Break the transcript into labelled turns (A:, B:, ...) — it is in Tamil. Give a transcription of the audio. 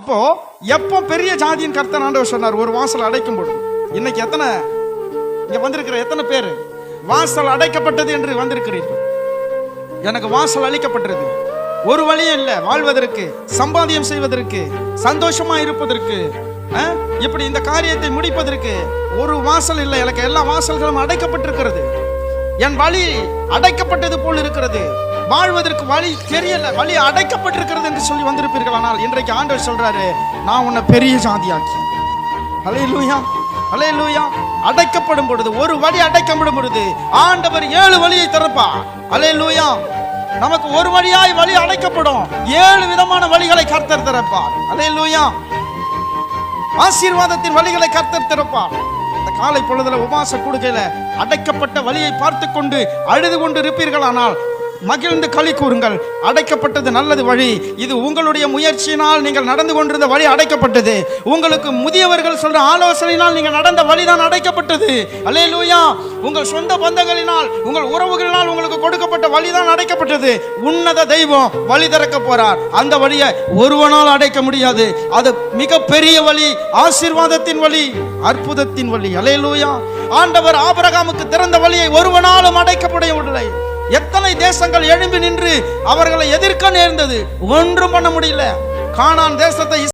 A: அப்போ எப்போ பெரிய ஜாதியின் கர்த்தர் ஆண்டவர் சொன்னார் ஒரு வாசல் அடைக்கும் பொழுது. இன்னைக்கு எத்தனை இங்க வந்திருக்கிற எத்தனை பேர் வாசல் அடைக்கப்பட்டது என்று வந்திருக்கிறீர்கள்? எனக்கு வாசல் அளிக்கப்பட்டது, ஒரு வழியும் இல்லை வாழ்வதற்கு, சம்பாத்தியம் செய்வதற்கு, சந்தோஷமா இருப்பதற்கு, இப்படி இந்த காரியத்தை முடிப்பதற்கு ஒரு வாசல் இல்லை. எனக்கு எல்லா வாசல்களும் அடைக்கப்பட்டிருக்கிறது. என் வழி அடைக்கப்பட்டது போல் இருக்கிறது. வாழ்வதற்கு வழி தெரியல, வழி அடைக்கப்பட்டிருக்கிறது என்று சொல்லி வந்திருப்பீர்கள். ஆனால் இன்றைக்கு ஆண்டவர் சொல்றாரு, நான் உன்னை பெரிய ஜாதியாக்கி. ஹல்லேலூயா, ஹல்லேலூயா. அடைக்கப்படும் பொழுது, ஒரு வழி அடைக்கப்படும் பொழுது ஆண்டவர் 7 வழியை திறப்பார். ஹல்லேலூயா. நமக்கு ஒரு வழியாய் வழி அடைக்கப்படும், 7 விதமான வழிகளை கர்த்தர் திறப்பார். ஹல்லேலூயா. ஆசீர்வாதத்தின் வழிகளை கர்த்தர் திறப்பார். இந்த காலை பொழுதுல உபவாச கூடுகையில அடைக்கப்பட்ட வழியை பார்த்து கொண்டு அழுது கொண்டு இருப்பீர்கள். ஆனால் மகிழ்ந்து களி கூறுங்கள். அடைக்கப்பட்டது நல்லது வழி. இது உங்களுடைய முயற்சியினால் நீங்கள் நடந்து கொண்டிருந்த வழி அடைக்கப்பட்டது. உங்களுக்கு முதியவர்கள் சொல்ற ஆலோசனையினால் நீங்கள் நடந்த வழிதான் அடைக்கப்பட்டது. அல்லேலூயா. உங்கள் சொந்த பந்தங்களினால், உங்கள் உறவுகளினால் உங்களுக்கு கொடுக்கப்பட்ட வழிதான் அடைக்கப்பட்டது. உன்னத தெய்வம் வழி திறக்க போறார். அந்த வழியை ஒருவனால் அடைக்க முடியாது. அது மிக பெரிய வழி, ஆசீர்வாதத்தின் வழி, அற்புதத்தின் வழி. அல்லேலூயா. ஆண்டவர் ஆபிரகாமுக்கு திறந்த வழியை ஒருவனாலும் அடைக்கப்படவில்லை. எத்தனை தேசங்கள் எழும்பி நின்று அவர்களை எதிர்க்க நேர்ந்தது, ஒன்றும் பண்ண முடியல. கானான் தேசத்தை